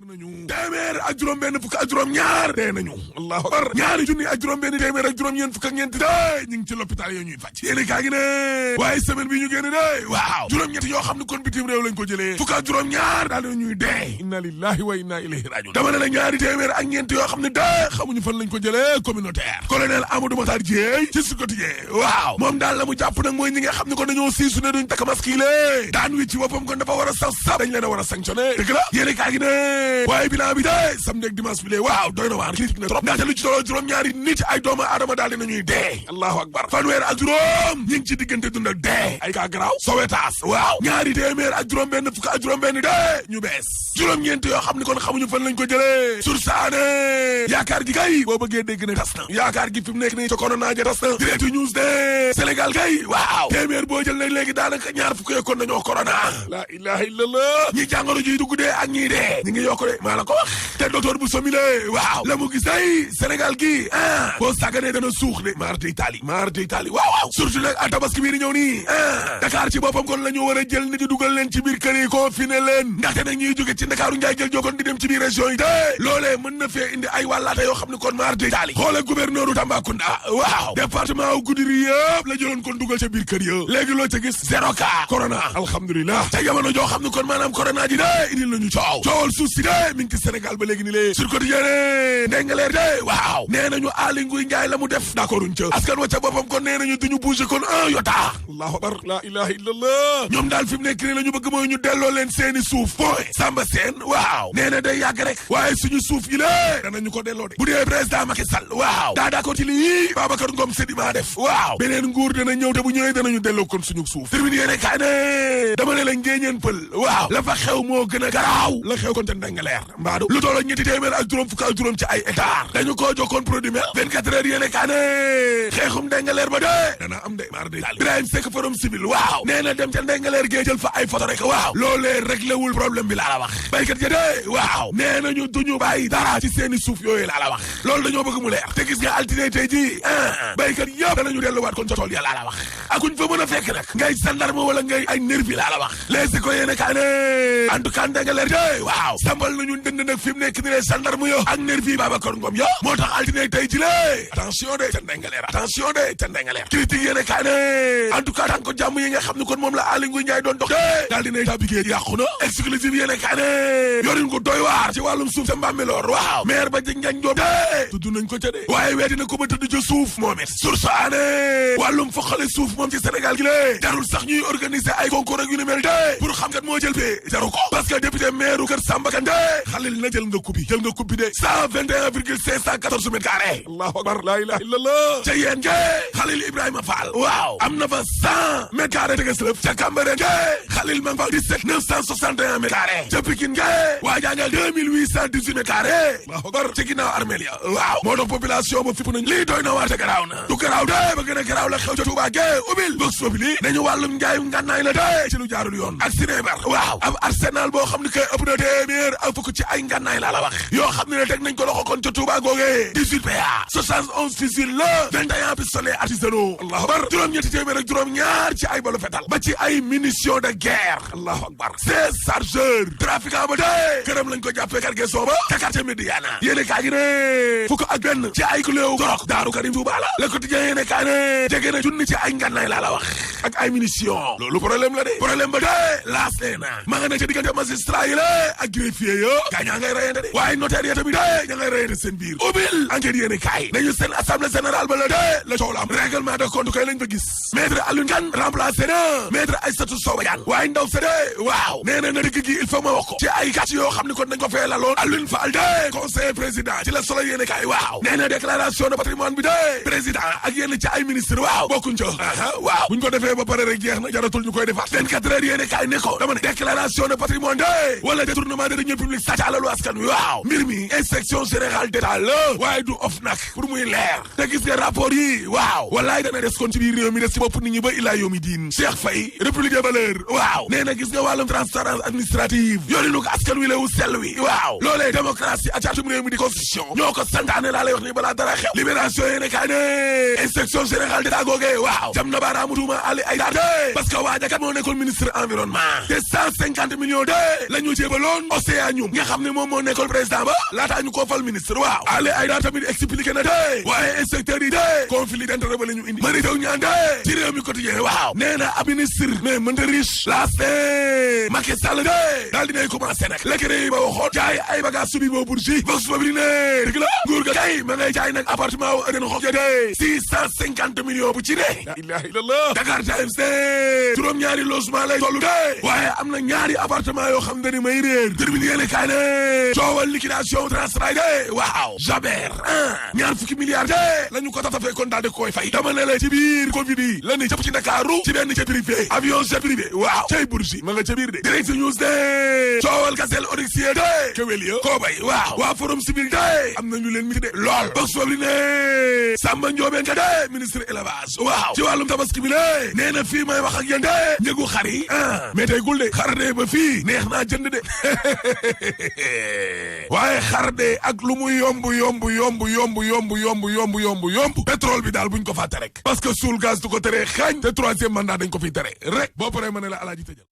nañu téeméer ak juróom benn fukk ak juróom ñaar dee nañu allahu akbar ñaari junni ak juróom benn téeméer ak juróom ñeent fukk ak ñeent dee ñu ngi ci l'hôpital yoo ñuy faj yéene kaa gi ne waaye semaine bi ñu génn de waaw juróom-ñett yoo xam ne kon bitim réew lañ ko jëlee fukk ak juróom ñaar daal na ñuy dee inna lillahi wa inna ilayhi rajiun dama ne la ñaari téeméer ak ñeent yoo xam ne dee xamuñu fan lañ ko jëlee communautaire colonel Amadou Matar Dieye ci Sud Quotidien waaw moom daal la mu jàpp nag mooy ñi nga xam ne kon dañoo siisu ne duñ takk masque yi lée daan wi ci boppam kon dafa war a saf dañ leen a war a sanctionné dëgg la yéene kaa gi ne waaye bilan bi de samedi ak dimanche bi lee waaw doy na waar critique na trop ndaxte lu ci tolloo juróom-ñaari nit ay doomu aadama daal dinañuy dee allahu akbar fanweer ak juróom ñi ngi ci diggante dund ak dee ay kaa garaaw Sowetaas waaw ñaari téeméer ak juróom benn fukk ak juróom benn dee ñu bees juróom-ñeent yoo xam ne kon xamuñu fan lañ ko jëlee sursaane yaakaar gi kay boo bëggee dégg ne tas na yaakaar gi fi mu nekk nii ca corona ja tas na direct news de Sénégal kay waaw téeméer boo jël nag léegi daanaka ñaar fukk kon dañoo corona la ilaha illallah ñi jàngoro ji dugg dee ak ñii dee ñi ngi yokk de maa la ko wax te docteur bu somile waaw la mu gis day Sénégal gi boo sàgganee dana suux de marde Italie waaw surtout nag a tabaski bii di ñëw nii Dakar ci boppam kon la ñu war a jël nit di dugal leen ci biir kër yi confiné leen ndaxte nag ñuy jóge ci Ndakaaru njaay jël jogoon di dem ci biir région yi de loolee mën na fee indi ay wàllaate yoo xam ne kon marde Italie xoole gouverneur u Tambacounda waaw département wu Goudiri yëpp la jëloon kon dugal ca biir kër ya léegi loo ca gis zéro cas corona alhamdulilah ca jamono joo xam ne kon maanaam corona ji de indil nañu coowal suuf si de mi ngi ci Sénégal ba léegi ni lee sur quotidien ndengaleer de waaw nee nañu Aly Ngouille Ndiaye la mu def d'accorduñ ca askan wa ca boppam kon nee nañu duñu bouger kon un yota allahu akbar la ilaha illallah ñoom daal fi mu nekk nii la ñu bëgg mooy ñu delloo leen seeni suuf point Samba Sène waaw nee na day yàgg rek waaye suñu suuf yi lée danañu ko delloo de bu dee président Macky Sall waaw daa d'accord ci lii Babacar Ngom Sedima def waaw beneen nguur dana ñëw te bu ñëwee danañu delloo kon suñu suuf terminé yéene kaay ne dama ne la ngéeñeen pël waaw la fa xew moo gën a garaaw la xew kon te ndengaleer mbaadu lu tolloo ñetti téeméer ak juróom fukk ak juróom ci ay hectare dañu koo jokkoon produit mel 24 heures yéene kaa ne xeexum ndengaleer ba de dana am de maar de Ibrahima Seck forum civil waaw nee na dem ca ndengaleer gee jël fa ay photo rek waaw loolee réglé wul problème bi laa la wax baykat ya de waaw nee nañu duñu bàyyi dara ci seeni suuf yooyu laa la wax loolu dañoo bëgg mu leer te gis nga altine tey ji baykat yëpp danañu delluwaat kon ca tool ya laa la wax akuñ fa mën a fekk nag ngay sandarme wala ngay ay nervi laa la wax les ko yéene kaa ne en tout cas ndengaleer de waaw sambal nañu dënd nag fi mu nekk ni lee sandarme yo ak nervi Babacar Ngom yo moo tax altine tey ji lee attention de ca ndengaleer critique yéene kaa ne en tout cas tànk ko jàmm yi nga xam ne kon moom la Aly Ngouille Ndiaye doon dox de daal dinay tabigée yàqu na exclusive yéene kaa ne yorin ko doy waar ci wàllum suuf sa Mbambilor waaw maire ba jëg njañ joob de tudd nañ ko ca de waaye weeti na ko ba tëdd ca suuf moom it source aane wàllum foqale suuf moom ci Sénégal gi lée jarul sax ñuy organiser ay concours ak yu ni mel de pour xam kat moo jël bee jaru ko parce que député maire Kër Samba Kane de Khalil na jël nga kubbi de 121,514 mètres carrés allahu akbar la ilaha illallah ca yéen ge Khalil Ibrahima Fall waaw am na fa 100 mètres carrés teges lëf ca Cambérène ge Khalil ma nga fa 17,961 mètres carrés ca Pikine ge waa jàngal 2,818 mètres carrés allahu akbar ca ginnaaw armeel ya waaw moo tax population ba fipp nañ lii doy na waar te garaaw na du garaaw de ba gën a garaaw la xew ca Touba ge ubil box populi nañu wàllum njaayum ngànnaay la de ci lu jaarul yoon ak sinébar waaw ab arsenal boo xam ne kay ëpp na téeméer ak fukk ci ay ngànnaay laa la wax yoo xam ne teg nañ ko loxo kon ca Touba googee 18 PA 71 fusil la 21 pistolets artisanaux allahu akbar juróom-ñetti téeméer ak juróom-ñaar ci ay balu fetal ba ci ay munitions de guerre allahu akbar 16 chargeurs trafiquant ba de këram lañ ko jàppee Cargaison ba ca quartier Médiana yéene kaa gi ne fukk ak benn ci ay kuléew gorok Daaru Karim Touba la Le Quotidien yéene kaa ne jege na junni ci ay ngànnaay laa la wax ak ay munitions loolu problème la de problème ba de laas nee na ma nga ne ca diggante magistrat yi la ak greffier yo gaa ñaa ngay rayante de waaye notaire ya tamit de ña ngay rayante seen biir ubbil enquête yéene kaay nañu seen assemblée générale ba la de la coow la am règlement de compte kay lañ fa gis maître Alioune Kane remplacé na maître Aïssatou Sow Badiane waaye ndaw sa de waaw nee na dëgg gi il faut ma wax ko ci ay kàcc yoo xam ne kon dañ ko fee laloon Alioune Fall de conseiller président ci la solo yéene kaay waaw nee na déclaration de patrimoine bi de président ak yenn ci ay ministre waaw bokkuñ ca waaw buñ ko defee ba pare rek jeex na jaratul ñu koy defaat 24 heures yéene kaay ne ko dama ne déclaration de patrimoine de wala détournement de deniers publics sàcc alalu askan wi waaw mbir mi inspection générale d'état la waaye du OFNAC pour muy leer te gis nga rapport yi waaw walaay dana des kon ci biir réew mi des ci bopp nit ñi ba ilaa yawmi diin Cheikh Faye République des valeurs waaw nee na gis nga wàllum transparence administrative yorinu ko askan wi la wu sell wi waaw loolee démocratie ak caatum réew mi di constitution ñoo ko santaane laa lay wax ni balaa dara xew libération yéene kaay ne inspection générale d'état googee waaw jam na baaraamu tuuma Ali Aïdara de parce que waajakat moo nekkoon ministre environnement te 150 millions de la ñu jébaloon Océanium nga xam ne moom moo nekkoon président ba laataa ñu koo fal ministre waaw Ale Aïdara tamit expliqué na tey waaye inspecteur yi tey conflit d'intérêt ba la ñu indi Mary Teuw Niane tey ci réew mi quotidien waaw nee na ab ministre mais mënta riche laas Macky Sall tey daal dinay commencé nag lëkkale yi ba waxoon jaay ay bagage subi boo bourgi vox populi ne dëgg la nguur ga kay ma ngay jaay nag appartement wu ëden xob jatey 650 millions bu ci ne la ilaha illallah Dakar Times ne juróom-ñaari logement lay tollu tey waaye am na ñaari appartement yoo xam ne ni may réer termine yéene kaay ne coowal liquidation Transrail de waaw Jaber ñaar fukki milliards de la ñu ko tafee kon daal di koy fay dama ne la ci biir Covid bi la ni cëpp ci Ndakaaru ci benn ca privé avion jet privé waaw cay Bourgi ma nga ca biir de Direct News de coowal Gasel Oryxier de kewel ya koobay waaw waa Forum Civil de am na ñu leen miti de lool box fobli ne Samba Ndiobène Ka de ministre élevage waaw ci wàllum tabaski bi le nee na fii may wax ak yéen de njëgu xar yi mais tey gul de xar de ba fii neex naa jënd de waaye xar de ak lu mu yomb pétrole bi daal buñ ko fàtte rek parce que suul gaz du ko tere xaañ te troisième mandat dañ ko fiy tere rek boo paree ma ne la alaaji tëjal